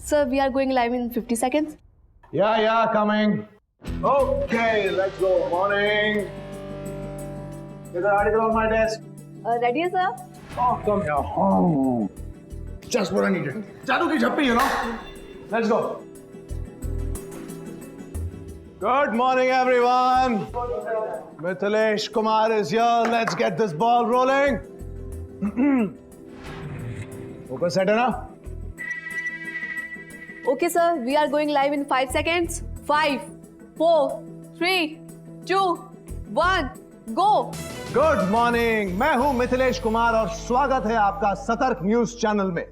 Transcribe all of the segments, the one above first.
Sir, we are going live in 50 seconds. Yeah, coming. Okay, let's go. Morning. There's an article on my desk. Ready, sir? Oh, come here. Oh. Just what I needed. Jadoo ki jhappi, you know. Let's go. Good morning, everyone. Mithilesh Kumar is here. Let's get this ball rolling. Focus set है ना? Okay, sir. We are going live in 5 seconds. 5, 4, 3, 2, 1, go. Good morning, मैं हूं मिथिलेश कुमार और स्वागत है आपका सतर्क news channel में।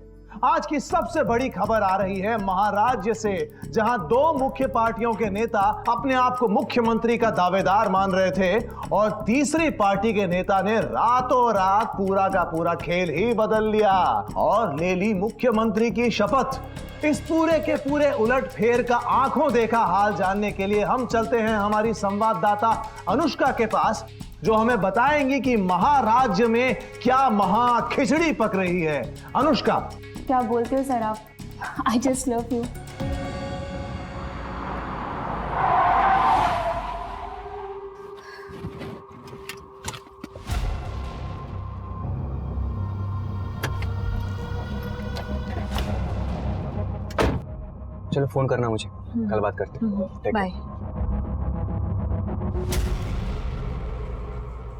आज की सबसे बड़ी खबर आ रही है महाराष्ट्र से, जहां दो मुख्य पार्टियों के नेता अपने आप को मुख्यमंत्री का दावेदार मान रहे थे और तीसरी पार्टी के नेता ने रातों रात पूरा का पूरा खेल ही बदल लिया और ले ली मुख्यमंत्री की शपथ। इस पूरे के पूरे उलटफेर का आंखों देखा हाल जानने के लिए हम चलते हैं हमारी संवाददाता अनुष्का के पास, जो हमें बताएंगी कि महाराज्य में क्या महा खिचड़ी पक रही है। अनुष्का, क्या बोलते हो सर आप? I just love you. चलो फोन करना मुझे, कल बात करते हैं। बाय।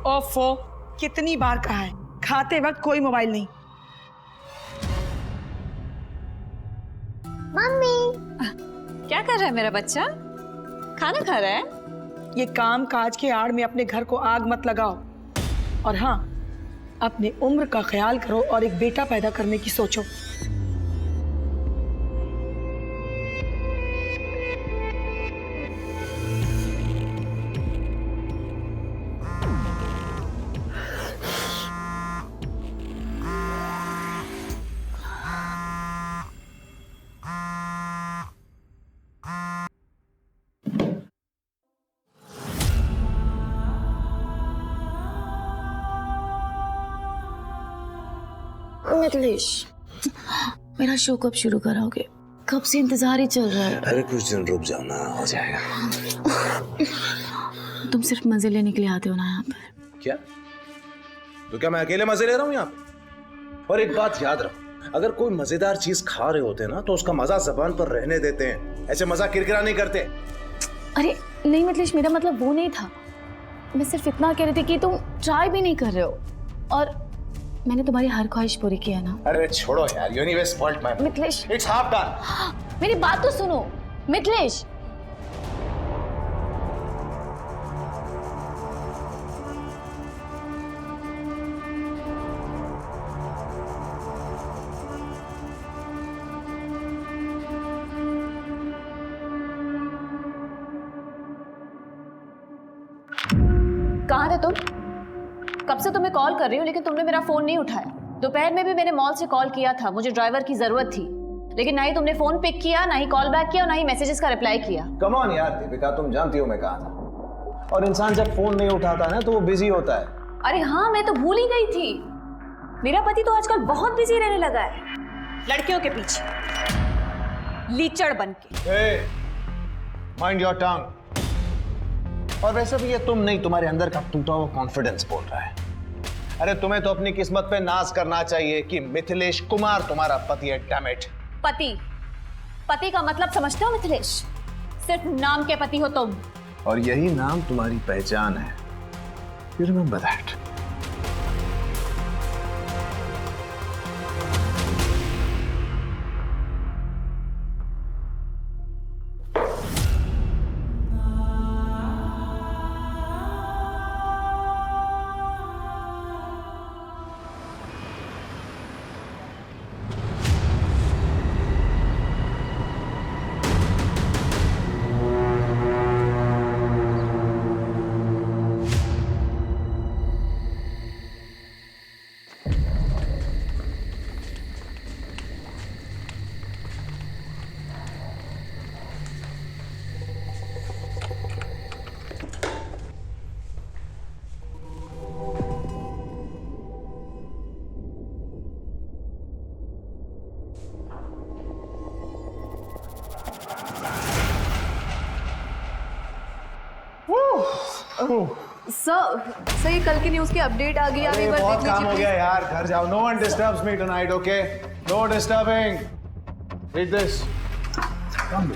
ओफो, कितनी बार कहा है खाते वक्त कोई मोबाइल नहीं। मम्मी, क्या कर रहा है मेरा बच्चा? खाना खा रहा है? ये काम काज के आड़ में अपने घर को आग मत लगाओ और हाँ, अपने उम्र का ख्याल करो और एक बेटा पैदा करने की सोचो। मिथिलेश, मेरा शो कब शुरू कराओगे? कब से इंतजार ही चल रहा है। अरे कुछ दिन रुक जाओ ना, हो जाएगा। तुम सिर्फ मजे लेने के लिए आते हो ना यहाँ पर? क्या? तो क्या मैं अकेले मजे ले रहा हूँ यहाँ पे? और एक बात याद रखो, अगर कोई मजेदार चीज खा रहे होते ना तो उसका मजा जबान पर रहने देते हैं, ऐसे मजा किरकिरा नहीं करते। अरे नहीं मिथिलेश, मेरा मतलब वो नहीं था। मैं सिर्फ इतना कह रही थी कि तुम ट्राई भी नहीं कर रहे हो और मैंने तुम्हारी हर ख्वाहिश पूरी की है ना। अरे छोड़ो यार, universe spoiled my Mithilesh, it's half done. मेरी बात तो सुनो मिथिलेश। कहाँ थे तुम? कब से तुम्हें कॉल कर रही हूँ लेकिन तुमने मेरा फोन नहीं उठाया। दोपहर में भी मैंने मॉल से कॉल किया था, मुझे ड्राइवर की जरूरत थी, लेकिन ना ही तुमने फोन पिक किया, ना ही कॉल बैक किया और ना ही मैसेजेस का रिप्लाई किया। कम ऑन यार दीपिका, तुम जानती हो मैं कहाँ था। और इंसान जब फोन नहीं उठाता है ना तो वो बिजी होता है। अरे हाँ, मैं तो भूल ही गई थी। मेरा पति तो आजकल बहुत बिजी रहने लगा है, लड़कियों के पीछे लीचड़ बन के। Mind your tongue. और वैसे भी ये तुम नहीं, तुम्हारे अंदर का टूटा हुआ कॉन्फिडेंस बोल रहा है। अरे तुम्हें तो अपनी किस्मत पे नाज करना चाहिए कि मिथिलेश कुमार तुम्हारा पति है। Damn it. पति का मतलब समझते हो मिथिलेश? सिर्फ नाम के पति हो तुम। और यही नाम तुम्हारी पहचान है। You remember that. सर ये कल की न्यूज़ की अपडेट आ गई, आप अरे एक बार बहुत देख काम हो लीजिए गया यार, घर जाओ. No one disturbs me tonight, okay? No disturbing. Read this. Come.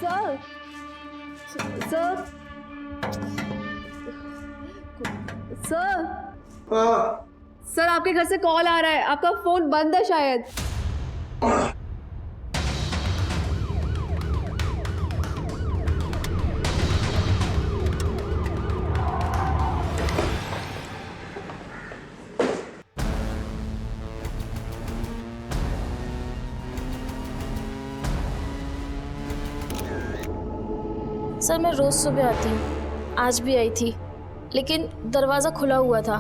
Sir sir sir sir आपके घर से कॉल आ रहा है, आपका फोन बंद है शायद. सर मैं रोज़ सुबह आती हूँ, आज भी आई थी, लेकिन दरवाज़ा खुला हुआ था.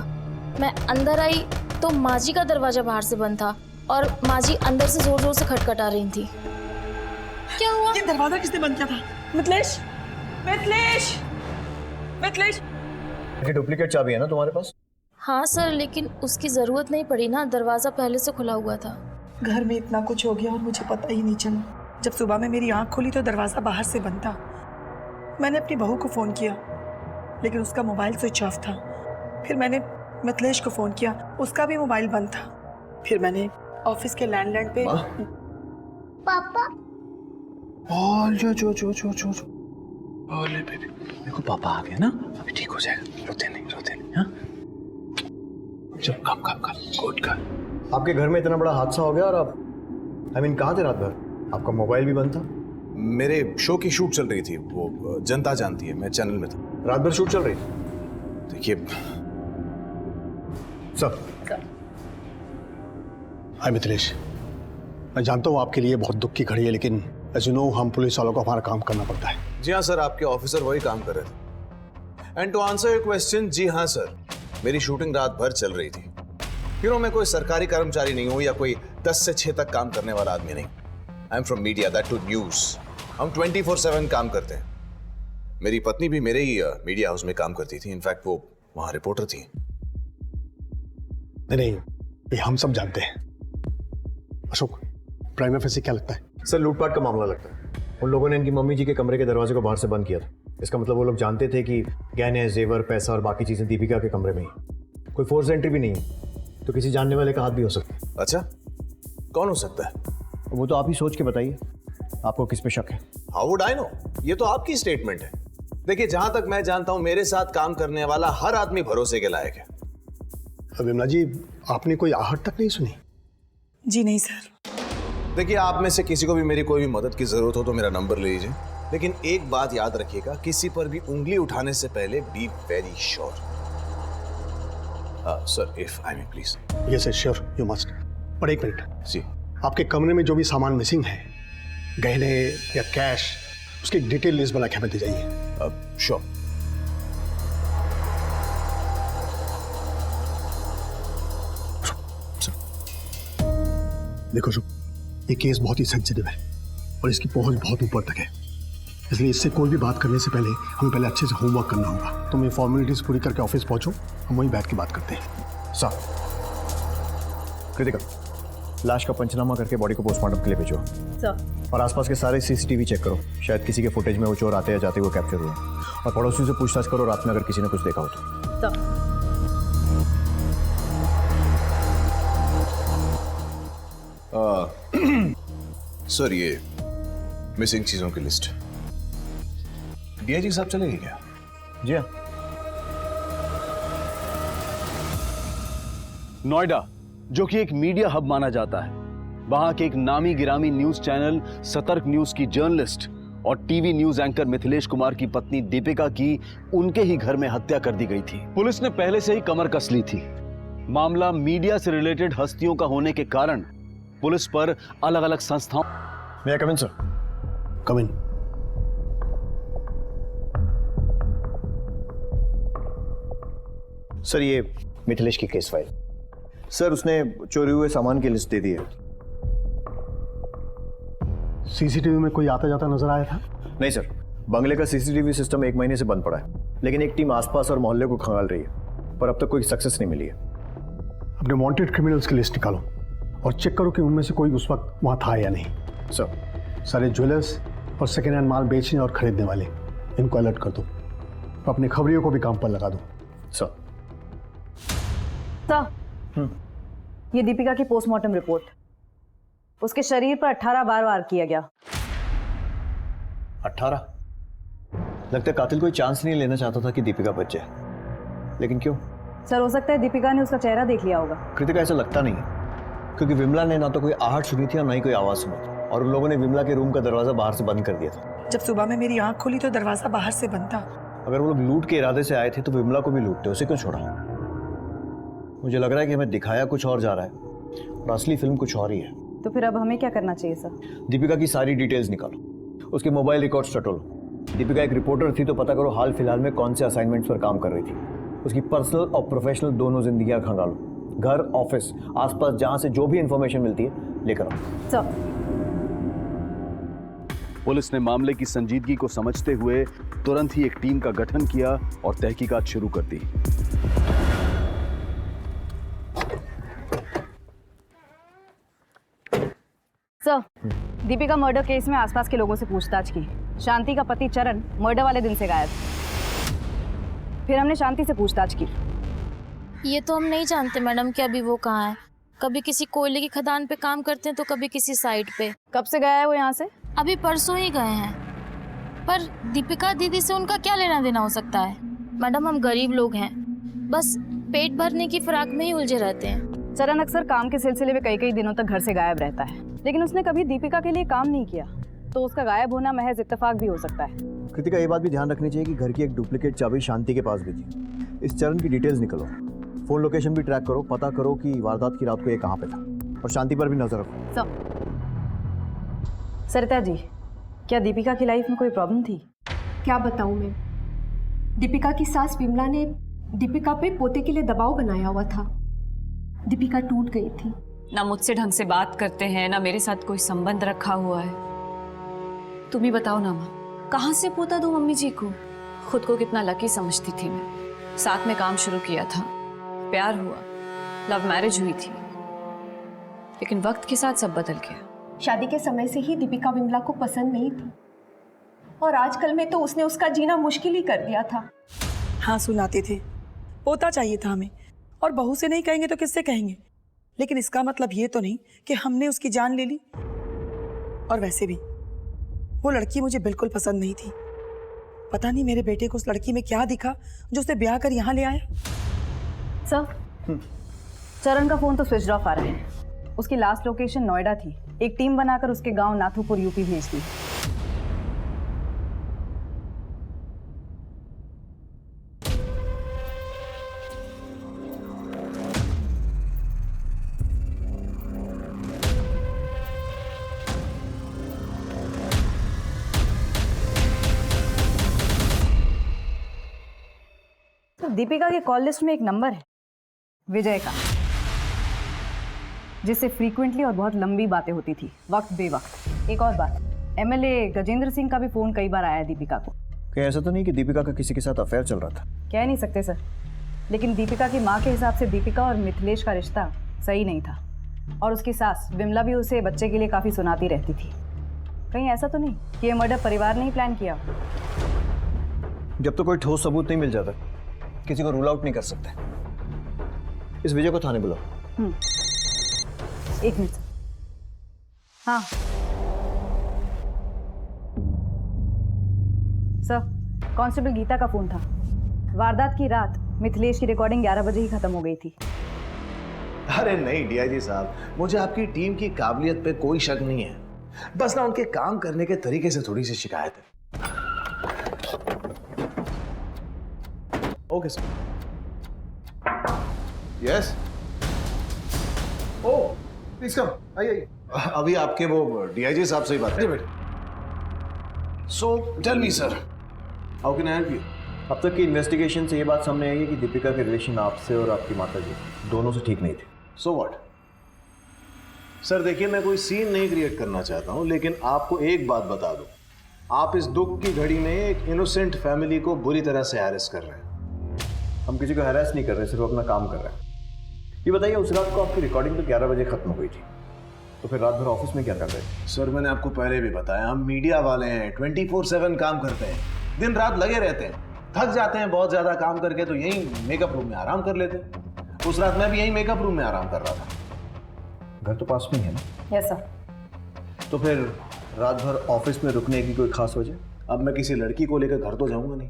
मैं अंदर आई तो माँ जी का दरवाज़ा बाहर से बंद था और माँ जी अंदर से ज़ोर ज़ोर से खटखटा रही थी. क्या हुआ? ये दरवाजा किसने बंद किया था? मिथिलेश, मिथिलेश, मिथिलेश. ये डुप्लीकेट चाबी है ना तुम्हारे पास? हाँ सर, लेकिन उसकी ज़रूरत नहीं पड़ी ना, दरवाज़ा पहले से खुला हुआ था. घर में इतना कुछ हो गया और मुझे पता ही नहीं चला. जब सुबह में मेरी आंख खुली तो दरवाज़ा बाहर से बंद था. मैंने अपनी बहू को फ़ोन किया लेकिन उसका मोबाइल स्विच ऑफ था. फिर मैंने मिथिलेश को फ़ोन किया, उसका भी मोबाइल बंद था. फिर मैंने ऑफिस के लैंडलाइन पे पापा ओले बेबी, देखो पापा आ गए ना, अभी ठीक हो जाएगा. रोते नहीं हाँ. चल कम गुड कर. आपके घर में इतना बड़ा हादसा हो गया और आप कहाँ थे रात भर? आपका मोबाइल भी बंद था. मेरे शो की शूट चल रही थी, वो जनता जानती है, मैं चैनल में था. रात भर शूट चल रही थी? देखिए सर, हाय मिथिलेश, मैं जानता हूँ आपके लिए बहुत दुख की घड़ी है, लेकिन एज यू नो हम पुलिस वालों को हमारा काम करना पड़ता है. जी हाँ सर, आपके ऑफिसर वही काम कर रहे थे. And to answer your question, जी हाँ सर, मेरी शूटिंग रात भर चल रही थी. मैं कोई सरकारी कर्मचारी नहीं हूँ या कोई 10 से 6 तक काम करने वाला आदमी नहीं. I am from media, that too news. हम 24/7 काम करते हैं. मेरी पत्नी भी मेरे ही मीडिया हाउस में काम करती थी. इनफैक्ट वो वहां रिपोर्टर थी. नहीं, ये हम सब जानते हैं. अशोक, प्राइमा फेसी क्या लगता है? सर लूटपाट का मामला लगता है. उन लोगों ने इनकी मम्मी जी के कमरे के दरवाजे को बाहर से बंद किया था. इसका मतलब वो लोग जानते थे कि गहने, जेवर, पैसा और बाकी चीजें दीपिका के कमरे में ही. कोई फोर्स एंट्री भी नहीं है, तो किसी जानने वाले का हाथ भी हो सकता है. अच्छा, कौन हो सकता है? वो तो आप ही सोच के बताइए, आपको किस पे शक है? How would I know? ये तो आपकी स्टेटमेंट है. देखिए, जहां तक मैं जानता हूं, मेरे साथ काम करने वाला हर आदमी भरोसे के लायक है. विमला जी, आपने कोई आहट तक नहीं सुनी? जी नहीं सर. देखिए, आप में से किसी को भी मेरी कोई भी मदद की जरूरत हो तो मेरा नंबर ले लीजिए. लेकिन एक बात याद रखिएगा, किसी पर भी उंगली उठाने से पहले be very sure. Sir, if I may please. Yes sure, you must. पर एक मिनट, जी. आपके कमरे में जो भी सामान मिसिंग है, गहने या कैश, उसकी डिटेल लिस्ट बना के हमें दे जाइए. श्योर. देखो शुभ, ये केस बहुत ही सेंसिटिव है और इसकी पहुंच बहुत ऊपर तक है, इसलिए इससे कोई भी बात करने से पहले हमें पहले अच्छे से होमवर्क करना होगा. तुम ये फॉर्मेलिटीज पूरी करके ऑफिस पहुंचो, हम वहीं बैठ के बात करते हैं. सर, कृतिका, लाश का पंचनामा करके बॉडी को पोस्टमार्टम के लिए भेजो. सर. और आसपास के सारे सीसीटीवी चेक करो, शायद किसी के फुटेज में वो चोर आते या जाते हुए कैप्चर हुए. और पड़ोसियों से पूछताछ करो रात में अगर किसी ने कुछ देखा हो तो. सर. सर, ये मिसिंग चीजों की लिस्ट. डीआईजी साहब चलेंगे क्या? जी हाँ. नोएडा, जो कि एक मीडिया हब माना जाता है, वहां के एक नामी गिरामी न्यूज चैनल सतर्क न्यूज की जर्नलिस्ट और TV news anchor Mithilesh Kumar की पत्नी दीपिका की उनके ही घर में हत्या कर दी गई थी। पुलिस ने पहले से ही कमर कस ली थी। मामला मीडिया से रिलेटेड हस्तियों का होने के कारण पुलिस पर अलग अलग संस्थाओं मैं कम इन सर। कम इन। सर ये मिथिलेश की केस फाइल। सर उसने चोरी हुए सामान की लिस्ट दे दी है। सीसीटीवी में कोई आता जाता नजर आया था? नहीं सर, बंगले का सीसीटीवी सिस्टम 1 महीने से बंद पड़ा है, लेकिन एक टीम आसपास और मोहल्ले को खंगाल रही है, पर अब तक कोई सक्सेस नहीं मिली है। अपने वांटेड क्रिमिनल्स की लिस्ट निकालो और चेक करो कि उनमें से कोई उस वक्त वहां था या नहीं। सर सारे ज्वेलर्स और सेकेंड हैंड माल बेचने और खरीदने वाले इनको अलर्ट कर दो। अपने खबरियों को भी काम पर लगा दो। सर ये दीपिका की पोस्टमार्टम रिपोर्ट। उसके शरीर पर 18 बार वार किया गया। 18? लगता है कातिल कोई चांस नहीं लेना चाहता था कि दीपिका बच जाए, लेकिन क्यों? सर हो सकता है दीपिका ने उसका चेहरा देख लिया होगा। कृतिका ऐसा लगता नहीं है, क्योंकि विमला ने ना तो कोई आहट सुनी थी और ना ही कोई आवाज सुनी थी, और उन लोगों ने विमला के रूम का दरवाजा बाहर से बंद कर दिया था। जब सुबह में मेरी आंख खुली तो दरवाजा बाहर से बंद था। अगर वो लोग लूट के इरादे से आए थे तो विमला को भी लूटते, उसे क्यों छोड़ा? मुझे लग रहा है कि हमें दिखाया कुछ और जा रहा है और असली फिल्म कुछ और ही है। तो फिर अब हमें क्या करना चाहिए सर? दीपिका की सारी डिटेल्स निकालो, उसके मोबाइल रिकॉर्ड्स टटोलो। दीपिका एक रिपोर्टर थी तो पता करो हाल फिलहाल में कौन से असाइनमेंट्स पर काम कर रही थी। उसकी पर्सनल और प्रोफेशनल दोनों जिंदगियां खंगालो। घर, ऑफिस, आसपास जहां से जो भी इंफॉर्मेशन मिलती है लेकर आओ। सर पुलिस ने मामले की संजीदगी को समझते हुए तुरंत ही एक टीम का गठन किया और तहकीकात शुरू कर दी। सर, दीपिका मर्डर केस में आसपास के लोगों से पूछताछ की। शांति का पति चरण मर्डर वाले दिन से गायब। फिर हमने शांति से पूछताछ की। ये तो हम नहीं जानते मैडम कि अभी वो कहाँ है। कभी किसी कोयले की खदान पे काम करते हैं तो कभी किसी साइट पे। कब से गया है वो यहाँ से? अभी परसों ही गए हैं। पर दीपिका दीदी से उनका क्या लेना देना हो सकता है? मैडम हम गरीब लोग हैं, बस पेट भरने की फिराक में ही उलझे रहते हैं। चरण अक्सर काम के सिलसिले में कई दिनों तक घर से गायब रहता है, लेकिन उसने कभी दीपिका के लिए काम नहीं किया, तो उसका गायब होना महज इत्तेफाक भी हो सकता है। कृतिका ये बात भी ध्यान रखनी चाहिए कि घर की एक डुप्लीकेट चाबी शांति के पास भी थी। इस चरण की डिटेल्स निकलो, फोन लोकेशन भी ट्रैक करो, पता करो कि वारदात की रात को ये कहाँ पे था, और शांति पर भी नजर रखो। सरिता जी, क्या दीपिका की लाइफ में कोई प्रॉब्लम थी? क्या बताऊं मैं, दीपिका की सास विमला ने दीपिका पे पोते के लिए दबाव बनाया हुआ था। दीपिका टूट गई थी। ना मुझसे ढंग से बात करते हैं, ना मेरे साथ कोई संबंध रखा हुआ है। तुम ही बताओ ना माँ, कहाँ से पोता दूं मम्मी जी को? खुद को कितना लकी समझती थी मैं। साथ में काम शुरू किया था, प्यार हुआ, लव मैरिज हुई थी, लेकिन वक्त के साथ सब बदल गया। शादी के समय से ही दीपिका विमला को पसंद नहीं थी, और आजकल में तो उसने उसका जीना मुश्किल ही कर दिया था। हाँ सुनाते थे, पोता चाहिए था हमें, और बहू से नहीं कहेंगे तो किससे कहेंगे? लेकिन इसका मतलब ये तो नहीं कि हमने उसकी जान ले ली। और वैसे भी वो लड़की मुझे बिल्कुल पसंद नहीं थी। पता नहीं मेरे बेटे को उस लड़की में क्या दिखा जो उसे ब्याह कर यहाँ ले आया। सर, चरण का फोन तो स्विच ऑफ आ रहा है। उसकी लास्ट लोकेशन नोएडा थी। एक टीम बनाकर उसके गांव नाथुपुर यूपी भेज दी। दीपिका के कॉल लिस्ट में एक नंबर है विजय का, जिससे फ्रीक्वेंटली और बहुत लंबी बातें होती थी, वक्त बेवक्त। एक और बात, एमएलए गजेंद्र सिंह का भी फोन कई बार आया है दीपिका को। क्या ऐसा तो नहीं कि दीपिका का किसी के साथ अफेयर चल रहा था? कह नहीं सकते सर, लेकिन दीपिका की माँ के हिसाब से दीपिका और मिथिलेश का रिश्ता सही नहीं था, और उसकी सास विमला भी उसे बच्चे के लिए काफ़ी सुनाती रहती थी। कहीं ऐसा तो नहीं कि ये मर्डर परिवार ने ही प्लान किया? जब तो कोई ठोस सबूत नहीं मिल जाता, किसी को रूल आउट नहीं कर सकते। इस विजय को थाने बुलाओ। एक मिनट। हाँ सर, कांस्टेबल गीता का फोन था। वारदात की रात मिथिलेश की रिकॉर्डिंग 11 बजे ही खत्म हो गई थी। अरे नहीं डीआईजी साहब, मुझे आपकी टीम की काबिलियत पे कोई शक नहीं है, बस ना उनके काम करने के तरीके से थोड़ी सी शिकायत है। Okay sir. Yes. Oh please come, आइए। अभी आपके वो डीआईजी साहब से ही बात करें। So tell me sir, how can I help you? अब तक की इन्वेस्टिगेशन से ये बात सामने आई है कि दीपिका के रिलेशन आपसे और आपकी माता जी दोनों से ठीक नहीं थे। So what? सर देखिए, मैं कोई सीन नहीं क्रिएट करना चाहता हूं, लेकिन आपको एक बात बता दूं, आप इस दुख की घड़ी में एक इनोसेंट फैमिली को बुरी तरह से हैरेस कर रहे हैं। हम किसी को हैरेस नहीं कर रहे, सिर्फ अपना काम कर रहे हैं। ये बताइए, उस रात को आपकी रिकॉर्डिंग तो 11 बजे खत्म हो गई थी, तो फिर रात भर ऑफिस में क्या कर रहे थे? सर मैंने आपको पहले भी बताया, हम मीडिया वाले हैं, 24/7 काम करते हैं, दिन रात लगे रहते हैं, थक जाते हैं बहुत ज्यादा काम करके, तो यही मेकअप रूम में आराम कर लेते हैं। उस रात मैं भी यही मेकअप रूम में आराम कर रहा था। घर तो पास में ही है ना? Yes sir. तो फिर रात भर ऑफिस में रुकने की कोई खास वजह? अब मैं किसी लड़की को लेकर घर तो जाऊंगा नहीं।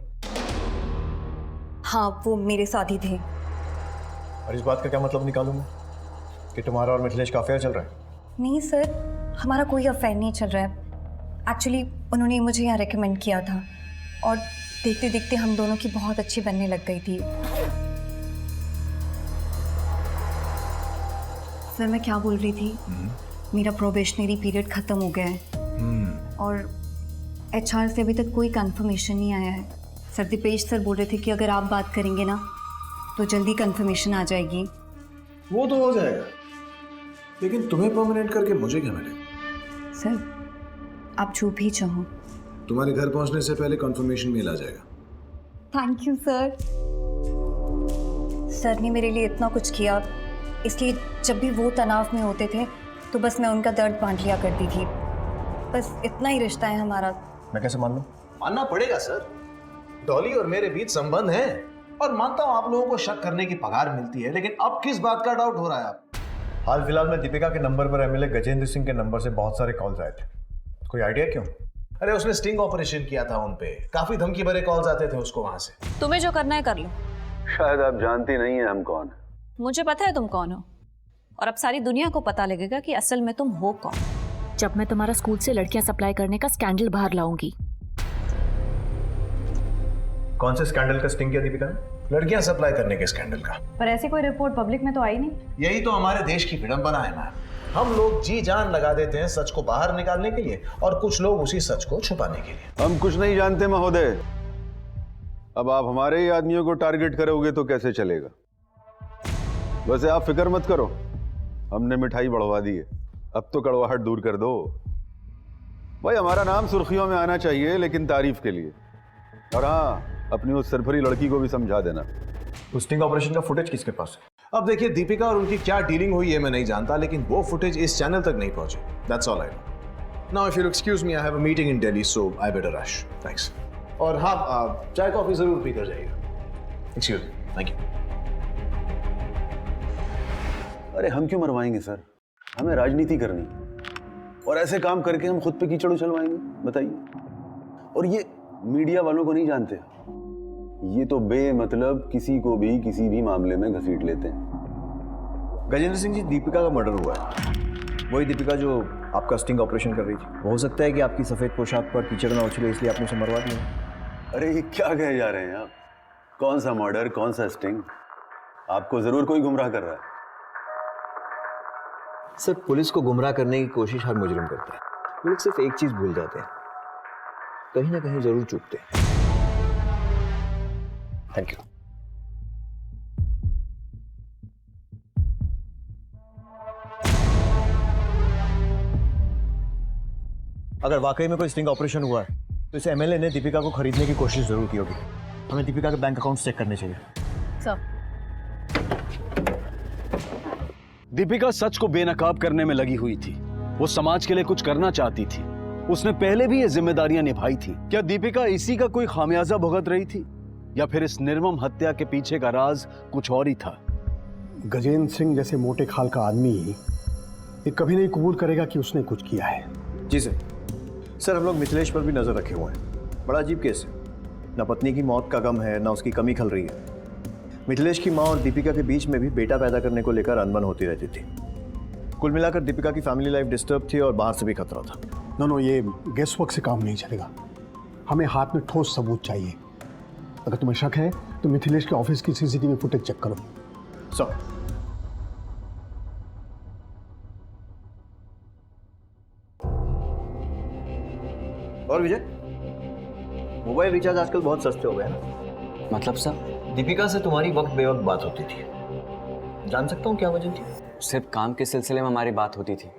हाँ, वो मेरे साथ ही थे। और इस बात का क्या मतलब निकालूं मैं कि तुम्हारा और मिथिलेश का अफेयर चल रहा है? नहीं सर, हमारा कोई अफेयर नहीं चल रहा है। एक्चुअली उन्होंने मुझे यहाँ रेकमेंड किया था और देखते देखते हम दोनों की बहुत अच्छी बनने लग गई थी। सर मैं क्या बोल रही थी, मेरा प्रोबेशनरी पीरियड ख़त्म हो गया है और HR से अभी तक कोई कंफर्मेशन नहीं आया है। सर दीपेश सर बोल रहे थे कि अगर आप बात करेंगे ना तो जल्दी कंफर्मेशन आ जाएगी। वो तो हो जाएगा, लेकिन तुम्हें परमानेंट करके मुझे क्या मिलेगा? सर आप जो भी चाहो। तुम्हारे घर पहुंचने से पहले कंफर्मेशन मेल आ जाएगा। Thank you sir. सर ने मेरे लिए इतना कुछ किया, इसलिए जब भी वो तनाव में होते थे तो बस मैं उनका दर्द बांट लिया करती थी। बस इतना ही रिश्ता है हमारा। मैं कैसे मान लूं? मानना पड़ेगा सर, डॉली और मेरे बीच संबंध है, और मानता हूं आप लोगों को शक करने की पगार मिलती है, लेकिन अब किस बात का डाउट हो रहा है आप? हाल फिलहाल में दीपिका के नंबर पर MLA गजेंद्र सिंह के नंबर से बहुत सारे कॉल्स आए थे। कोई आइडिया क्यों? अरे उसने स्टिंग ऑपरेशन किया था उन पे, काफी धमकी भरे कॉल्स आते थे उसको वहां से। तुम्हें जो करना है कर लो। शायद आप जानती नहीं है हम कौन है। मुझे पता है तुम कौन हो, और अब सारी दुनिया को पता लगेगा कि असल में तुम हो कौन। जब मैं तुम्हारा स्कूल से लड़कियां सप्लाई करने का स्कैंडल बाहर लाऊंगी। कौन से स्कैंडल का स्टिंग किया दीपिका ने? लड़कियां सप्लाई करने के स्कैंडल का। पर ऐसी कोई रिपोर्ट पब्लिक में तो आई नहीं। यही तो हमारे देश की विडंबना है मैम। हम लोग जी जान लगा देते हैं सच को बाहर निकालने के लिए, और कुछ लोग उसी सच को छुपाने के लिए। हम कुछ नहीं जानते महोदय। अब आप हमारे ही आदमियों को टारगेट करोगे तो कैसे चलेगा? वैसे आप फिक्र मत करो, हमने मिठाई बढ़वा दी है, अब तो कड़वाहट दूर कर दो। भाई हमारा नाम सुर्खियों में आना चाहिए, लेकिन तारीफ के लिए। और हाँ, अपनी उस सरफरी लड़की को भी समझा देना। उस स्टिंग ऑपरेशन का फुटेज किसके पास है? अब देखिए, दीपिका और उनकी क्या डीलिंग हुई है मैं नहीं जानता, लेकिन वो फुटेज इस चैनल तक नहीं पहुंची। That's all I know. Now if you excuse me, I have a meeting in Delhi, so I better rush. Thanks. और हाँ, चाय कॉफी जरूर पी कर जाइएगा। Excuse me, thank you. अरे हम क्यों मरवाएंगे सर, हमें राजनीति करनी, और ऐसे काम करके हम खुद पे कीचड़ उछलवाएंगे? बताइए। और ये मीडिया वालों को नहीं जानते, ये तो बेमतलब किसी को भी किसी भी मामले में घसीट लेते हैं। गजेंद्र सिंह जी, दीपिका का मर्डर हुआ है, वही दीपिका जो आपका स्टिंग ऑपरेशन कर रही थी। हो सकता है कि आपकी सफेद पोशाक पर कीचड़ ना उछले, इसलिए आपने उसे मरवा दिया। अरे ये क्या कहे जा रहे हैं आप? कौन सा मर्डर, कौन सा स्टिंग? आपको जरूर कोई गुमराह कर रहा है। सर, पुलिस को गुमराह करने की कोशिश हर मुजरिम करता है। वो लोग सिर्फ एक चीज भूल जाते हैं, कहीं ना कहीं जरूर चूकते हैं। Thank you. अगर वाकई में कोई स्टिंग ऑपरेशन हुआ है तो इस MLA ने दीपिका को खरीदने की कोशिश जरूर की होगी। हमें दीपिका के बैंक अकाउंट चेक करने चाहिए। सर, दीपिका सच को बेनकाब करने में लगी हुई थी। वो समाज के लिए कुछ करना चाहती थी, उसने पहले भी ये जिम्मेदारियां निभाई थी। क्या दीपिका इसी का कोई खामियाजा भुगत रही थी, या फिर इस निर्मम हत्या के पीछे का राज कुछ और ही था? गजेंद्र सिंह जैसे मोटे खाल का आदमी ये कभी नहीं कबूल करेगा कि उसने कुछ किया है। जी सर, हम लोग मिथिलेश पर भी नजर रखे हुए हैं। बड़ा अजीब केस है, ना पत्नी की मौत का गम है, ना उसकी कमी खल रही है। मिथिलेश की माँ और दीपिका के बीच में भी बेटा पैदा करने को लेकर अनबन होती रहती थी। कुल मिलाकर दीपिका की फैमिली लाइफ डिस्टर्ब थी और बाहर से भी खतरा था। नो, ये गेस वर्क से काम नहीं चलेगा। हमें हाथ में ठोस सबूत चाहिए। अगर तुम्हें शक है तो मिथिलेश के ऑफिस की सीसीटीवी फुटेज चेक करो। सर, और विजय, मोबाइल रिचार्ज आजकल बहुत सस्ते हो गए हैं। मतलब सर? दीपिका से तुम्हारी वक्त बेवक्त बात होती थी, जान सकता हूँ क्या वजह थी? सिर्फ काम के सिलसिले में हमारी बात होती थी।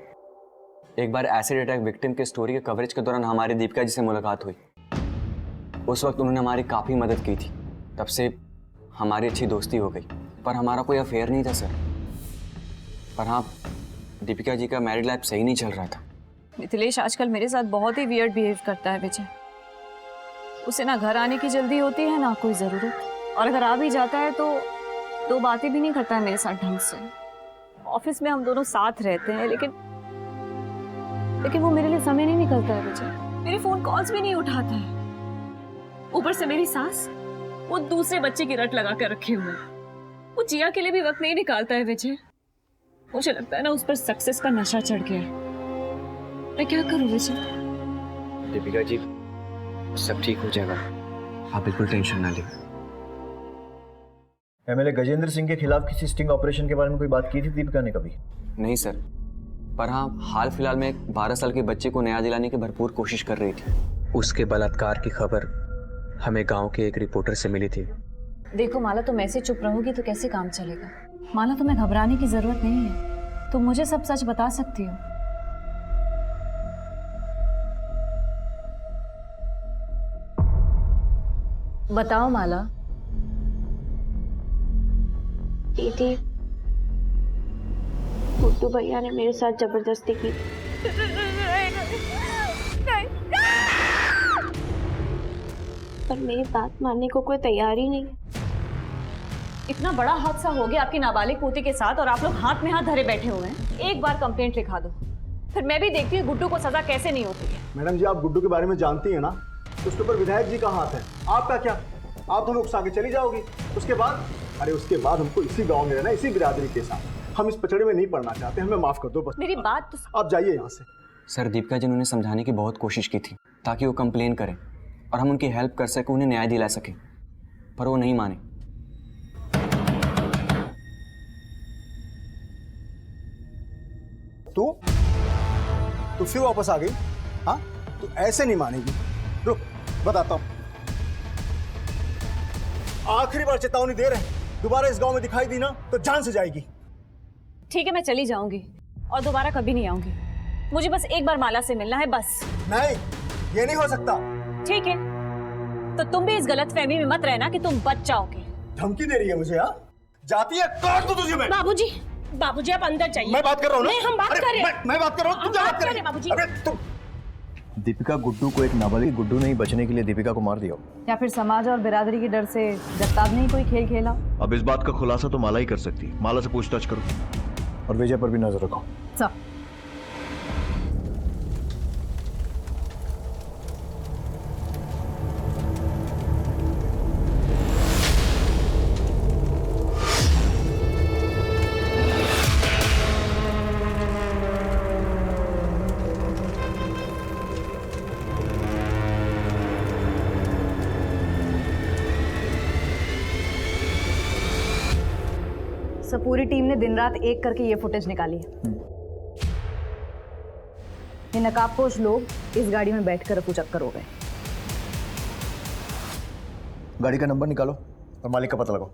एक बार एसिड अटैक विक्टिम के स्टोरी के कवरेज के दौरान हमारी दीपिका जी से मुलाकात हुई। उस वक्त उन्होंने हमारी काफ़ी मदद की थी। तब से हमारी अच्छी दोस्ती हो गई, पर हमारा कोई अफेयर नहीं था सर। पर हाँ, दीपिका जी का मैरिड लाइफ सही नहीं चल रहा था। मिथिलेश आजकल मेरे साथ बहुत ही वियर्ड बिहेव करता है विजय। उसे ना घर आने की जल्दी होती है ना कोई ज़रूरत, और अगर आ भी जाता है तो दो बातें भी नहीं करता है मेरे साथ ढंग से। ऑफिस में हम दोनों साथ रहते हैं, लेकिन वो मेरे लिए समय नहीं निकलता है विजय। मेरे फोन कॉल्स भी नहीं उठाता है। ऊपर से मेरी सास, वो दूसरे बच्चे की रट लगा कर रखे हुए हैं। वो जिया के लिए भी वक्त नहीं निकालता है विजय। मुझे लगता है ना उस पर सक्सेस का नशा चढ़ गया है। मैं क्या करूं विजय? दीपिका जी, सब ठीक हो जाएगा, आप बिल्कुल टेंशन ना लें। एमएलए गजेंद्र सिंह के खिलाफ किसी स्टिंग ऑपरेशन के बारे में कोई बात की थी दीपिका ने कभी? नहीं सर, पर हाँ, हाल फिलहाल में एक 12 साल के बच्चे को न्याय दिलाने की भरपूर कोशिश कर रही थी। उसके बलात्कार की खबर हमें गांव के एक रिपोर्टर से मिली थी। देखो माला, तुम ऐसे चुप रहोगी तो कैसे काम चलेगा? माला, तुम्हें घबराने की जरूरत नहीं है। तुम मुझे सब सच बता सकती हो। बताओ माला। दीदी, गुड्डू भैया ने मेरे साथ जबरदस्ती की। पर मेरी बात मानने को कोई तैयार ही नहीं। इतना बड़ा हादसा हो गया आपकी नाबालिग पोती के साथ और आप लोग हाथ में हाथ धरे बैठे हुए हैं। एक बार कंप्लेंट लिखा दो, फिर मैं भी देखती हूँ गुड्डू को सजा कैसे नहीं होती है। मैडम जी, आप गुड्डू के बारे में जानती हैं ना, उसके ऊपर विधायक जी का हाथ है। आपका क्या? आप दोनों उकसा के चली जाओगी। उसके बाद, अरे उसके बाद हमको इसी गांव में रहना, इसी बिरादरी के साथ। हम इस पचड़े में नहीं पड़ना चाहते, हमें माफ कर दो बस। मेरी बात तो आप जाइए यहाँ से। सर, दीपिका जी ने उन्हें समझाने की बहुत कोशिश की थी ताकि वो कंप्लेन करें और हम उनकी हेल्प कर सकें, उन्हें न्याय दिला सकें, पर वो नहीं माने। तू फिर वापस आ गई? हाँ, तू ऐसे नहीं मानेगी। रुक, बताता हूँ। आखिरी बार चेतावनी दे रहे हैं, दोबारा इस गांव में दिखाई दी ना तो जान से जाएगी। ठीक है, मैं चली जाऊंगी और दोबारा कभी नहीं आऊंगी। मुझे बस एक बार माला से मिलना है, बस। नहीं, ये नहीं हो सकता। ठीक है, तो तुम भी इस गलतफहमी में मत रहना कि तुम बच जाओगे। धमकी दे रही है मुझे? हाँ, जाती है, काट दो तुझे मैं। बाबूजी, बाबूजी आप अंदर जाइए। मैं बात कर रहा हूँ ना। नहीं, हम बात कर रहे हैं। मैं बात कर रहा हूँ, तुम क्या बात कर रहे हैं बाबूजी? अबे तुम। दीपिका गुड्डू को एक नाबालिग गुड्डू ने ही बचने के लिए दीपिका को मार दिया, या फिर समाज और बिरादरी के डर से जगताप ने ही कोई खेल खेला। अब इस बात का खुलासा तो माला ही कर सकती है। माला से पूछताछ करो और विजय पर भी नजर रखो। सब पूरी टीम ने दिन रात एक करके ये फुटेज निकाली है। ये नकाबपोश लोग इस गाड़ी में बैठकर रफू चक्कर हो गए। गाड़ी का नंबर निकालो और मालिक का पता लगाओ।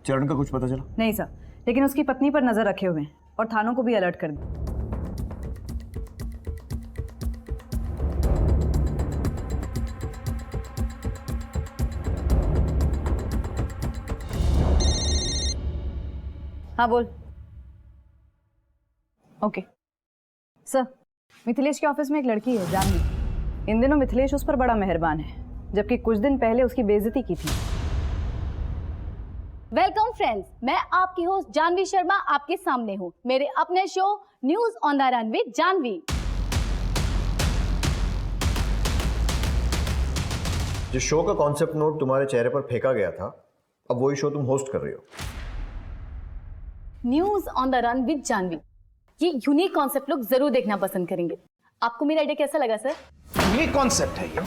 चरण का कुछ पता चला? नहीं सर, लेकिन उसकी पत्नी पर नजर रखे हुए हैं और थानों को भी अलर्ट कर दिया। हाँ बोल। ओके सर, मिथिलेश के ऑफिस में एक लड़की है जानवी। इन दिनों मिथिलेश उस पर बड़ा मेहरबान है, जबकि कुछ दिन पहले उसकी बेइज्जती की थी। वेलकम फ्रेंड्स, मैं आपकी होस्ट जानवी शर्मा आपके सामने हूँ मेरे अपने show news on the run with Janvi. जिस शो का कॉन्सेप्ट नोट तुम्हारे चेहरे पर फेंका गया था अब वही शो तुम होस्ट कर रही हो। News on the run with Janvi, ये यूनिक कॉन्सेप्ट लोग जरूर देखना पसंद करेंगे। आपको मेरा आइडिया कैसा लगा सर? यूनिक कॉन्सेप्ट है ये,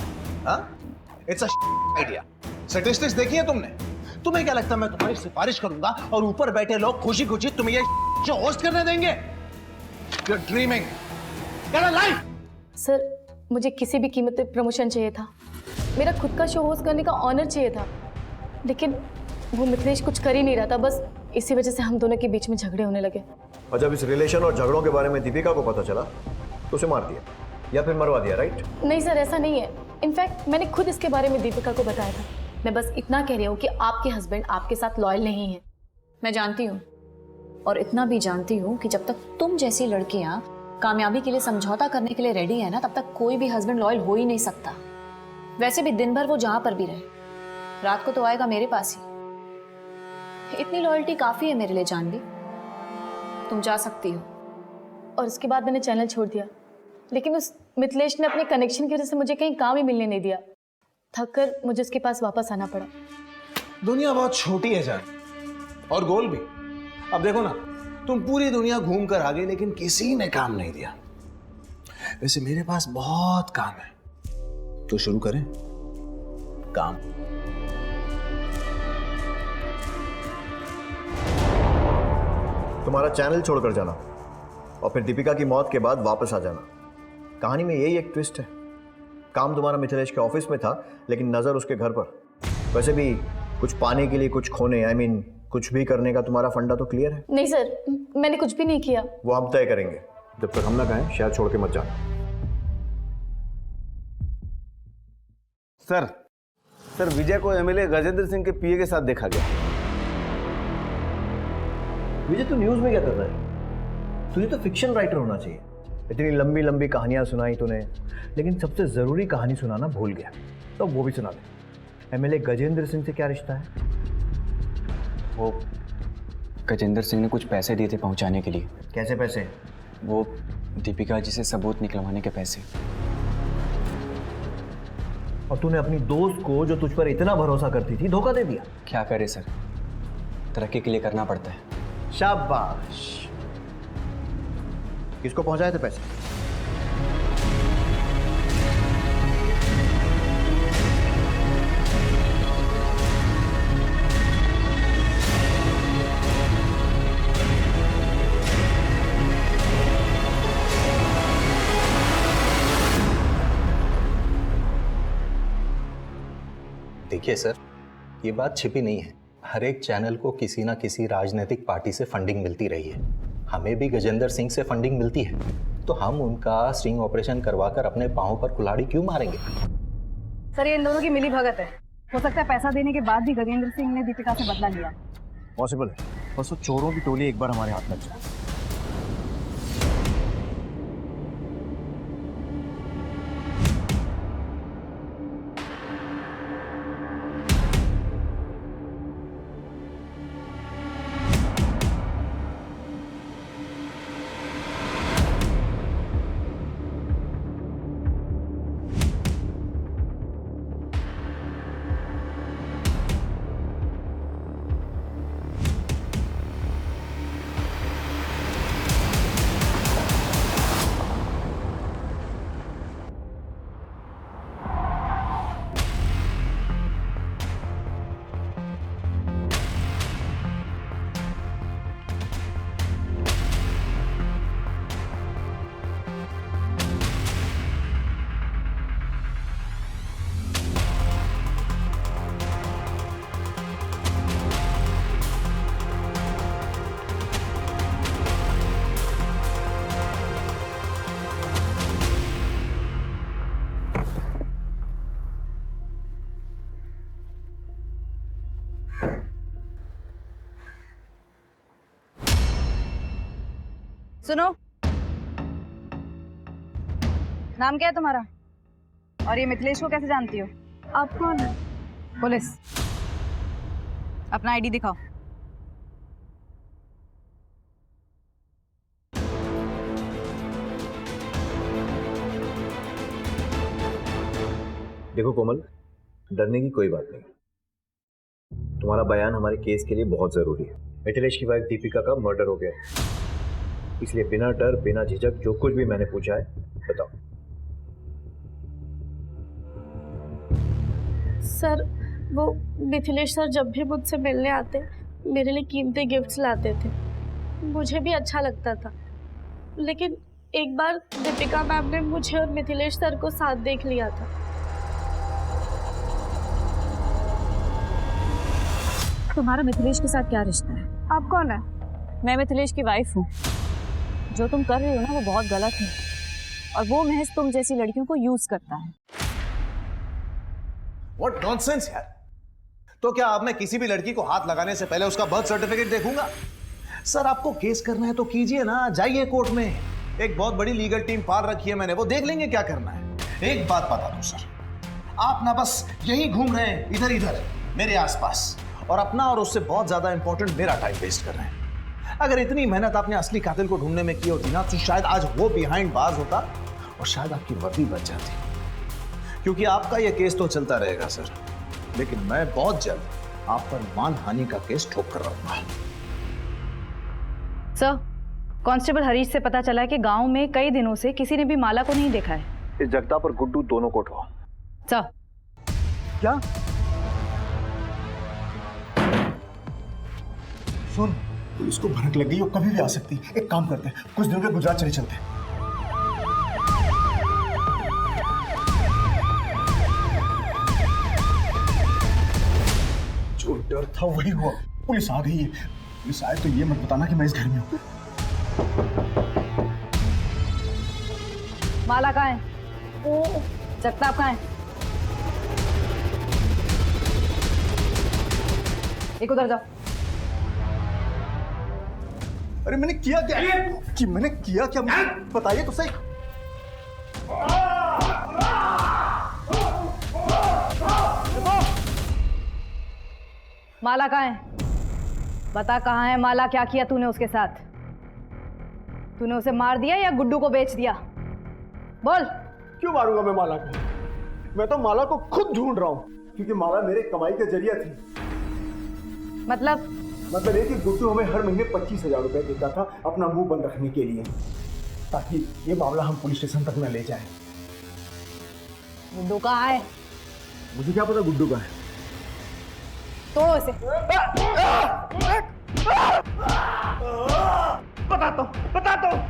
इट्स अ आइडिया। स्टैटिस्टिक्स देखी है तुमने? तुम्हें क्या लगता है मैं तुम्हारी सिफारिश करूंगा और ऊपर बैठे लोग खुशी खुशी तुम्हें ये शो होस्ट करने देंगे? You're dreaming. Get a life. Sir मुझे किसी भी कीमत पे प्रमोशन चाहिए था, मेरा खुद का शो होस्ट करने का ऑनर चाहिए था, लेकिन वो मिथिलेश कुछ कर ही नहीं रहा था। बस इसी वजह से हम दोनों के बीच में झगड़े होने लगे। और जब इस रिलेशन और झगड़ों के बारे में दीपिका को पता चला तो उसे मार दिया या फिर मरवा दिया, राइट? नहीं सर, ऐसा नहीं है। इनफैक्ट मैंने खुद इसके बारे में दीपिका को बताया था। मैं बस इतना कह रही हूँ कि आपके हस्बैंड आपके साथ लॉयल नहीं है। मैं जानती हूँ, और इतना भी जानती हूँ कि जब तक तुम जैसी लड़कियां कामयाबी के लिए समझौता करने के लिए रेडी है ना, तब तक कोई भी हस्बैंड लॉयल हो ही नहीं सकता। वैसे भी दिन भर वो जहां पर भी रहे, रात को तो आएगा मेरे पास ही। इतनी लॉयल्टी काफी है मेरे लिए जानवी, तुम जा सकती हो। और उसके बाद मैंने चैनल छोड़ दिया, लेकिन उस मिथिलेश ने अपने कनेक्शन की वजह से मुझे कहीं काम ही मिलने नहीं दिया। थक कर मुझे उसके पास वापस आना पड़ा। दुनिया बहुत छोटी है जान, और गोल भी। अब देखो ना, तुम पूरी दुनिया घूम कर आ गए लेकिन किसी ने काम नहीं दिया। वैसे मेरे पास बहुत काम है, तो शुरू करें काम। तुम्हारा चैनल छोड़कर जाना और फिर दीपिका की मौत के बाद वापस आ जाना, कहानी में यही एक ट्विस्ट है। काम तुम्हारा मिथिलेश के ऑफिस में था, लेकिन नजर उसके घर पर। वैसे भी कुछ पाने के लिए कुछ खोने, आई मीन कुछ भी करने का तुम्हारा फंडा तो क्लियर है? नहीं सर, मैंने कुछ भी नहीं किया। वो हम तय करेंगे, जब तक हम ना कहें शहर छोड़ के मत जाना। सर विजय को एमएलए गजेंद्र सिंह के पीए के साथ देखा गया। विजय तू न्यूज में क्या कर रहा है? तुझे तो फिक्शन राइटर होना चाहिए। इतनी लंबी लंबी कहानियां सुनाई तूने, लेकिन सबसे जरूरी कहानी सुनाना भूल गया। तो वो भी सुना दे। एमएलए गजेंद्र सिंह से क्या रिश्ता है? वो गजेंद्र सिंह ने कुछ पैसे दिए थे पहुंचाने के लिए। कैसे पैसे? वो दीपिका जी से सबूत निकलवाने के पैसे। और तूने अपनी दोस्त को, जो तुझ पर इतना भरोसा करती थी, धोखा दे दिया। क्या करे सर, तरक्की के लिए करना पड़ता है। शाबाश। किसको पहुंचाए थे पैसे? देखिए सर, ये बात छिपी नहीं है। हर एक चैनल को किसी ना किसी राजनीतिक पार्टी से फंडिंग मिलती रही है। हमें भी गजेंद्र सिंह से फंडिंग मिलती है, तो हम उनका स्टिंग ऑपरेशन करवाकर अपने पांव पर कुल्हाड़ी क्यों मारेंगे? सर ये इन दोनों की मिली भगत है। हो सकता है पैसा देने के बाद भी गजेंद्र सिंह ने दीपिका से बदला लिया। पॉसिबल है, बस वो चोरों की टोली एक बार हमारे हाथ लग जाए। सुनो, नाम क्या है तुम्हारा? और ये मिथिलेश को कैसे जानती हो? आप कौन है? पुलिस। अपना आईडी दिखाओ। देखो कोमल, डरने की कोई बात नहीं। तुम्हारा बयान हमारे केस के लिए बहुत जरूरी है। मिथिलेश की वाइफ दीपिका का मर्डर हो गया, इसलिए बिना डर बिना झिझक जो कुछ भी मैंने पूछा है बताओ। सर, वो मिथिलेश सर जब भी मुझसे मिलने आते मेरे लिए कीमती गिफ्ट्स लाते थे। मुझे भी अच्छा लगता था, लेकिन एक बार दीपिका मैम ने मुझे और मिथिलेश सर को साथ देख लिया था। तुम्हारा मिथिलेश के साथ क्या रिश्ता है? आप कौन है? मैं मिथिलेश की वाइफ हूँ। जो तुम कर रही हो ना वो बहुत गलत है, और वो महज तुम जैसी लड़कियों को यूज करता है। What nonsense यार। तो क्या अब मैं किसी भी लड़की को हाथ लगाने से पहले उसका बर्थ सर्टिफिकेट देखूंगा? सर, आपको केस करना है तो कीजिए ना, जाइए कोर्ट में। एक बहुत बड़ी लीगल टीम पाल रखी है मैंने, वो देख लेंगे क्या करना है। एक बात बता दूं सर, आप ना बस यही घूम रहे हैं इधर इधर मेरे आसपास, और अपना और उससे बहुत ज्यादा इंपॉर्टेंट मेरा टाइम वेस्ट कर रहे हैं। अगर इतनी मेहनत आपने असली कातिल को ढूंढने में की होती ना, तो शायद आज वो बिहाइंड बार्स होता और शायद आपकी वर्दी बच जाती। क्योंकि आपका यह केस तो चलता रहेगा सर, लेकिन मैं बहुत जल्द आप पर मानहानि का केस ठोक कर रहूंगा। सर, कांस्टेबल हरीश से पता चला है कि गांव में कई दिनों से किसी ने भी माला को नहीं देखा है। इस जगताप और गुड्डू दोनों को उठाओ। सर। क्या? सुन, पुलिस को भनक लग गई, वो कभी भी आ सकती। एक काम करते हैं, कुछ दिनों के गुजरात चले चलते हैं। जो डर था वही हुआ, पुलिस आ गई है। पुलिस आए तो ये मत बताना कि मैं इस घर में हूं। माला कहाँ है? जगताप कहाँ है? एक उधर जाओ। अरे मैंने किया क्या? कि मैंने किया क्या? मुझे बताइए तो सही। माला कहाँ है? बता कहाँ है माला? क्या किया तूने उसके साथ? तूने उसे मार दिया या गुड्डू को बेच दिया? बोल। क्यों मारूंगा मैं माला को? मैं तो माला को खुद ढूंढ रहा हूँ, क्योंकि माला मेरे कमाई का जरिया थी। मतलब ये कि गुड्डू हमें हर महीने 25,000 रुपए देता था अपना मुंह बंद रखने के लिए, ताकि ये मामला हम पुलिस स्टेशन तक न ले जाए। गुड्डू कहाँ है? मुझे क्या पता गुड्डू कहाँ है? तोड़ो इसे। बताता हूँ।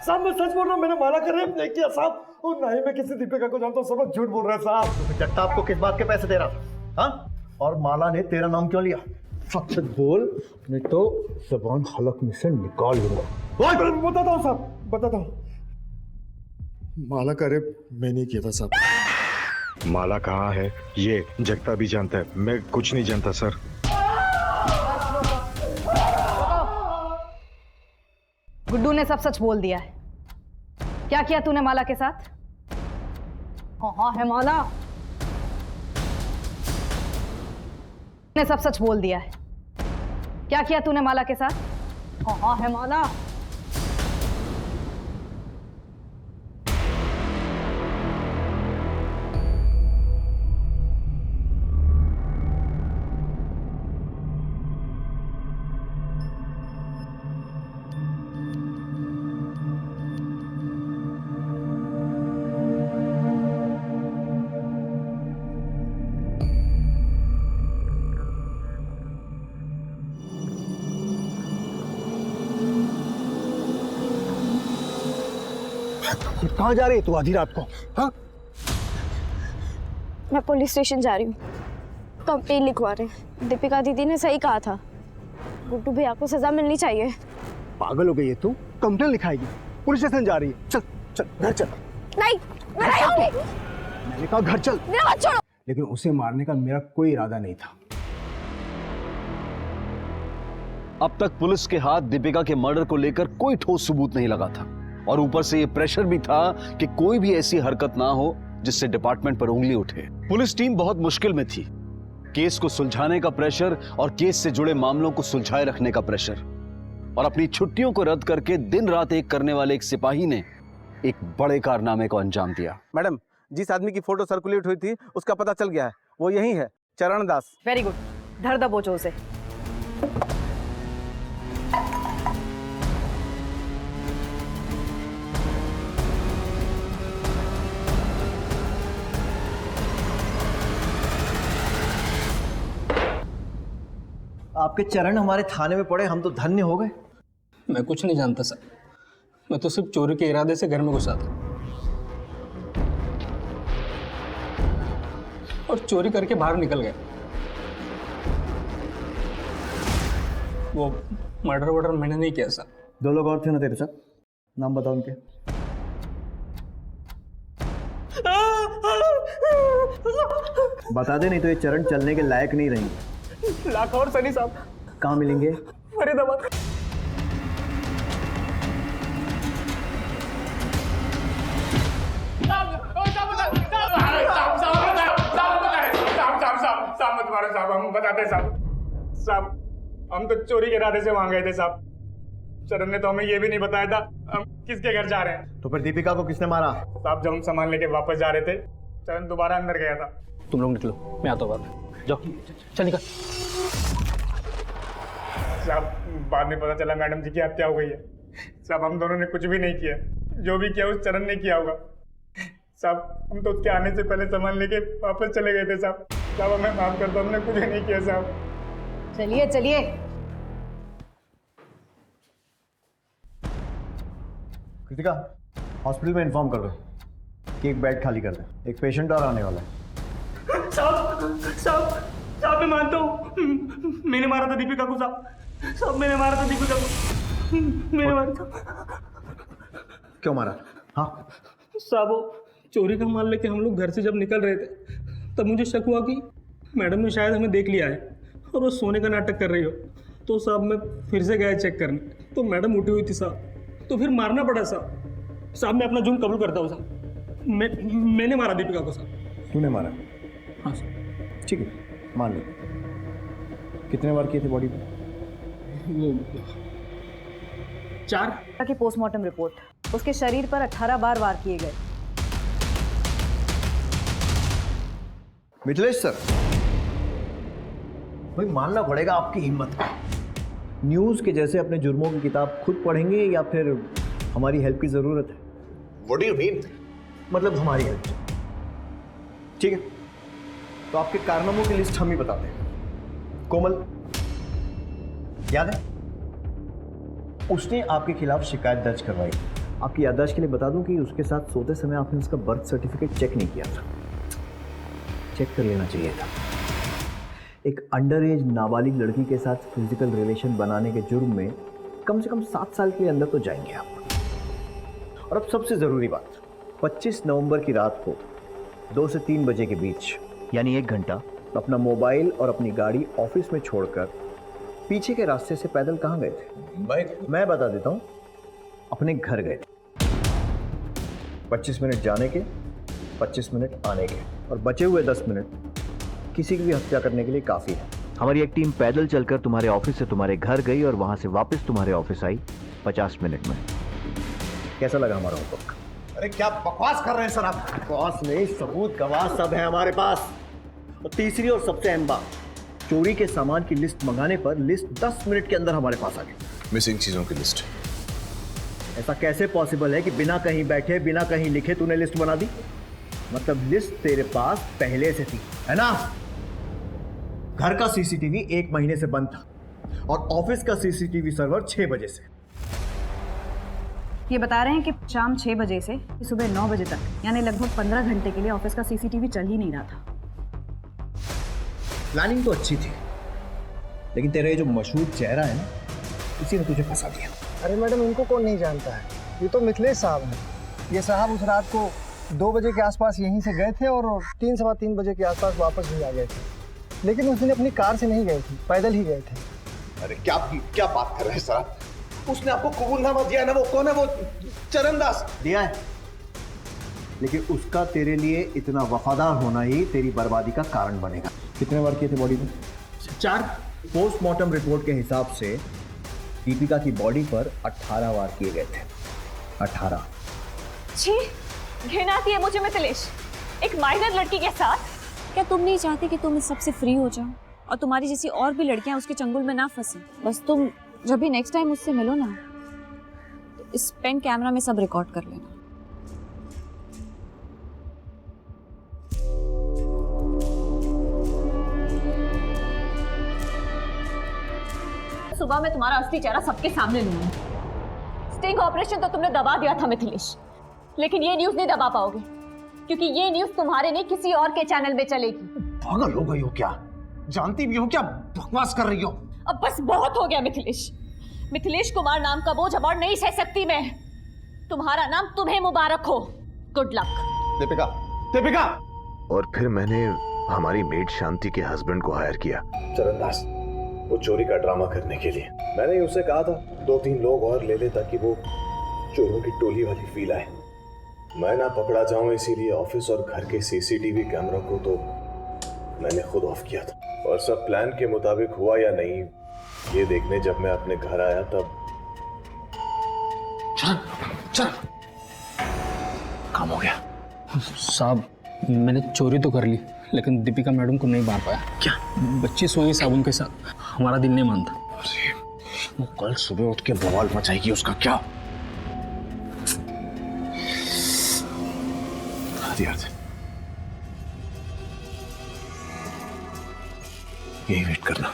साहब मैं सच बोल रहा हूँ, मैंने माला का रेप नहीं किया साहब, और ना ही मैं किसी दीपिका को जानता हूँ। सब लोग झूठ बोल रहे हैं साहब। जगताप को किस बात के पैसे दे रहा था? हाँ? और माला ने तेरा नाम क्यों लिया? सच बोल, नहीं तो ज़बान हलक में से निकाल दूंगा। बताता हूँ साहब, बताता हूँ। माला का रेप मैं नहीं किया था साहब। माला कहाँ है ये जगता भी जानता है, मैं कुछ नहीं जानता सर। गुड्डू ने सब सच बोल दिया है। क्या किया तूने माला के साथ? कहाँ है माला? ने सब सच बोल दिया है। क्या किया तूने माला के साथ? कहाँ है माला? कहाँ जा रही है तू आधी रात को? हाँ? मैं पुलिस स्टेशन जा रही हूँ, कंप्लेन लिखवा रहे हैं। दीपिका दीदी ने सही कहा था, गुड्डू भैया को सजा मिलनी चाहिए। पागल हो गई है तू? कंप्लेन लिखाएगी? पुलिस स्टेशन जा रही है? चल चल घर चल। नहीं, मैं नहीं आऊंगी। मैंने कहा घर चल। मेरा हाथ छोड़ो। लेकिन उसे मारने का मेरा कोई इरादा नहीं था। अब तक पुलिस के हाथ दीपिका के मर्डर को लेकर कोई ठोस सबूत नहीं लगा था, और ऊपर से ये प्रेशर भी था कि कोई भी ऐसी हरकत ना हो जिससे डिपार्टमेंट पर उंगली उठे। पुलिस टीम बहुत मुश्किल में थी, केस को सुलझाने का प्रेशर और केस से जुड़े मामलों को सुलझाए रखने का प्रेशर, और अपनी छुट्टियों को रद्द करके दिन रात एक करने वाले एक सिपाही ने एक बड़े कारनामे को अंजाम दिया। मैडम, जिस आदमी की फोटो सर्कुलेट हुई थी उसका पता चल गया है, वो यही है, चरण दास। वेरी गुड, धर दबोचो उसे। आपके चरण हमारे थाने में पड़े, हम तो धन्य हो गए। मैं कुछ नहीं जानता सर, मैं तो सिर्फ चोरी के इरादे से घर में घुसा था और चोरी करके बाहर निकल गया। वो मर्डर वर्डर मैंने नहीं किया सर। 2 लोग और थे ना तेरे साथ, नाम बताओ उनके। बता दे, नहीं तो ये चरण चलने के लायक नहीं रहेंगे। लाखा और सनी साहब। कहाँ मिलेंगे? फरीदाबाद। साहब मत मारो साहब, हम बताते साहब, हम तो चोरी के इरादे से वहां गए थे साहब। चरण ने तो हमें ये भी नहीं बताया था हम किसके घर जा रहे हैं। तो फिर दीपिका को किसने मारा? साहब, जब हम सामान लेके वापस जा रहे थे, चरण दोबारा अंदर गया था। तुम लोग निकलो, मैं आता हूँ बाद में। जाओ, चल निकल। साहब, बाद में पता चला मैडम जी की हत्या हो गई है। साहब, हम दोनों ने कुछ भी नहीं किया, जो भी किया उस चरण ने किया होगा। साहब, हम तो उसके आने से पहले सामान लेके वापस चले गए थे साहब। साहब, हमें माफ कर दो, हमने कुछ भी नहीं किया साहब। चलिए चलिए। कृतिका, हॉस्पिटल में इन्फॉर्म कर दो कि एक बेड खाली कर दे, एक पेशेंट और आने वाला है। साहब मैं मानता हूँ, मैंने मारा था दीपिका को साहब, मैंने मारा था दीपिका को, मैंने मारा था। क्यों मारा? हाँ साहब, वो चोरी का माल लेके हम लोग घर से जब निकल रहे थे तब मुझे शक हुआ कि मैडम ने शायद हमें देख लिया है और वो सोने का नाटक कर रही हो। तो साहब मैं फिर से गया चेक करने, तो मैडम उठी हुई थी साहब, तो फिर मारना पड़ा साहब। साहब, मैं अपना जुर्म कबूल करता हूँ साहब, मैंने मारा दीपिका को साहब। तूने मारा? हाँ साहब। ठीक है, मान लो। कितने बार किए थे बॉडी पे? वो 4 की पोस्टमार्टम रिपोर्ट, उसके शरीर पर 18 बार वार किए गए। मिथिलेश सर, भाई मानना पड़ेगा आपकी हिम्मत को। न्यूज़ के जैसे अपने जुर्मों की किताब खुद पढ़ेंगे या फिर हमारी हेल्प की जरूरत है? What do you mean? मतलब हमारी हेल्प। ठीक है, तो आपके कारनामों की लिस्ट हम ही बताते हैं। कोमल, याद है? उसने आपके खिलाफ शिकायत दर्ज करवाई। आपकी याददाश्त के लिए बता दूं कि उसके साथ सोते समय आपने उसका बर्थ सर्टिफिकेट चेक नहीं किया था। चेक कर लेना चाहिए था। एक अंडर एज नाबालिग लड़की के साथ फिजिकल रिलेशन बनाने के जुर्म में कम से कम 7 साल के अंदर तो जाएंगे आप। और अब सबसे ज़रूरी बात, 25 नवंबर की रात को 2 से 3 बजे के बीच, यानी 1 घंटा, अपना मोबाइल और अपनी गाड़ी ऑफिस में छोड़कर पीछे के रास्ते से पैदल कहाँ गए थे? बाइक। मैं बता देता हूँ, अपने घर गए थे। 25 मिनट जाने के, 25 मिनट आने के, और बचे हुए 10 मिनट किसी की भी हत्या करने के लिए काफ़ी है। हमारी एक टीम पैदल चलकर तुम्हारे ऑफिस से तुम्हारे घर गई और वहाँ से वापस तुम्हारे ऑफिस आई 50 मिनट में। कैसा लगा हमारा होमवर्क? अरे क्या बकवास कर रहे हैं सर आप? बकवास नहीं, सबूत गवाह सब है हमारे पास। और तीसरी और सबसे अहम बात, चोरी के सामान की लिस्ट मंगाने पर लिस्ट 10 मिनट के अंदर हमारे पास आ गई। मिसिंग चीजों की लिस्ट। ऐसा कैसे पॉसिबल है कि बिना कहीं बैठे, बिना कहीं लिखे तूने लिस्ट बना दी? मतलब लिस्ट तेरे पास पहले से थी, है ना? घर का सीसीटीवी 1 महीने से बंद था और ऑफिस का सीसीटीवी सर्वर 6 बजे से। ये बता रहे हैं कि शाम 6 बजे से सुबह 9 बजे तक, यानी लगभग 15 घंटे के लिए ऑफिस का सीसीटीवी चल ही नहीं रहा था। प्लानिंग तो अच्छी थी, लेकिन तेरा ये जो मशहूर चेहरा है ना, इसी ने तुझे फंसा दिया। अरे मैडम, इनको कौन नहीं जानता है? ये तो मिथिलेश साहब हैं। ये साहब उस रात को 2 बजे के आसपास यहीं से गए थे और 3 सवा 3 बजे के आसपास वापस भी आ गए थे। लेकिन उस दिन अपनी कार से नहीं गए थे, पैदल ही गए थे। अरे क्या बात कर रहे हैं सर? उसने आपको कबूलनामा दिया है ना? वो कौन है? वो चरण दास दिया है। लेकिन उसका तेरे लिए इतना वफादार होना ही तेरी बर्बादी का कारण बनेगा। कितने बार किए थे बॉडी में? 4। पोस्टमार्टम रिपोर्ट के हिसाब से दीपिका की बॉडी पर 18 वार किए गए थे। 18। छी, घिन आती है मुझे मिथिलेश, एक माइनर लड़की के साथ। क्या तुम नहीं चाहती कि तुम इस सबसे फ्री हो जाओ और तुम्हारी जैसी और भी लड़कियां उसके चंगुल में ना फंसे? बस तुम जब भी नेक्स्ट टाइम उससे मिलो ना, तो इस पेन कैमरा में सब रिकॉर्ड कर लेना। सुबह मैं तुम्हारा असली चेहरा सबके सामने लूंगी। स्टिंग ऑपरेशन तो तुमने दबा दिया था मिथिलेश, लेकिन ये न्यूज़ नहीं दबा पाओगे, क्योंकि ये न्यूज़ तुम्हारे नहीं किसी और के चैनल में चलेगी। पागल हो गई हो क्या? जानती भी हो क्या बकवास कर रही हो? अब बस बहुत हो गया मिथिलेश। मिथिलेश कुमार नाम का बोझ अब और नहीं सह सकती मैं। तुम्हारा नाम तुम्हें मुबारक हो। Good luck. दीपिका, दीपिका! और फिर मैंने हमारी मेड शांति के हस्बैंड को हायर किया, चरणदास, वो चोरी का ड्रामा करने के लिए। मैंने उसे कहा था 2-3 लोग और ले ले ताकि वो चोरों की टोली वाली फील आए। मैं ना पकड़ा जाऊं, इसीलिए ऑफिस और घर के सीसीटीवी कैमरा को तो मैंने खुद ऑफ किया था। और सब प्लान के मुताबिक हुआ या नहीं, ये देखने जब मैं अपने घर आया तब चल काम हो गया। साहब, मैंने चोरी तो कर ली, लेकिन दीपिका मैडम को नहीं मार पाया। क्या? बच्ची सोई साबुन के साथ, हमारा दिल नहीं मानता। वो कल सुबह उठ के बवाल मचाएगी, उसका क्या? यही वेट करना।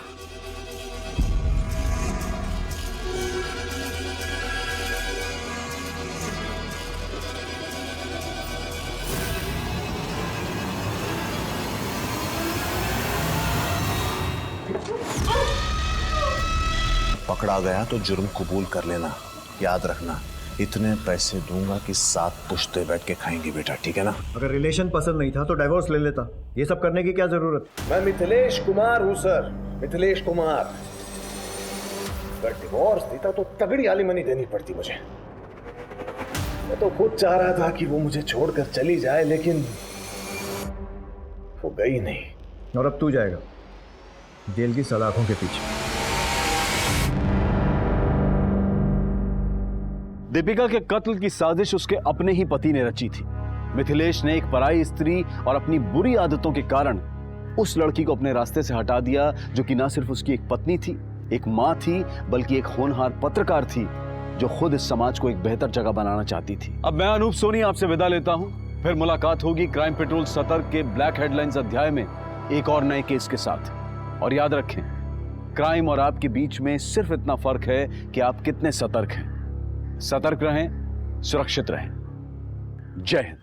पकड़ा गया तो जुर्म कबूल कर लेना। याद रखना, इतने पैसे दूंगा कि 7 पुश्ते बैठ के खाएंगे बेटा, ठीक है ना? अगर रिलेशन पसंद नहीं था तो डाइवोर्स ले लेता। ये सब करने की क्या जरूरत? मैं मिथिलेश कुमार हूं सर, मिथिलेश कुमार। अगर डिवोर्स देता तो तगड़ी आलिमनी देनी पड़ती मुझे। मैं तो खुद चाह रहा था कि वो मुझे छोड़कर चली जाए, लेकिन वो गई नहीं। और अब तू जाएगा जेल की सलाखों के पीछे। दीपिका के कत्ल की साजिश उसके अपने ही पति ने रची थी। मिथिलेश ने एक पराई स्त्री और अपनी बुरी आदतों के कारण उस लड़की को अपने रास्ते से हटा दिया, जो कि ना सिर्फ उसकी एक पत्नी थी, एक मां थी, बल्कि एक होनहार पत्रकार थी, जो खुद इस समाज को एक बेहतर जगह बनाना चाहती थी। अब मैं अनूप सोनी आपसे विदा लेता हूं। फिर मुलाकात होगी क्राइम पेट्रोल सतर्क के ब्लैक हेडलाइंस अध्याय में एक और नए केस के साथ। और याद रखें, क्राइम और आपके बीच में सिर्फ इतना फर्क है कि आप कितने सतर्क हैं। सतर्क रहें, सुरक्षित रहें। जय हिंद।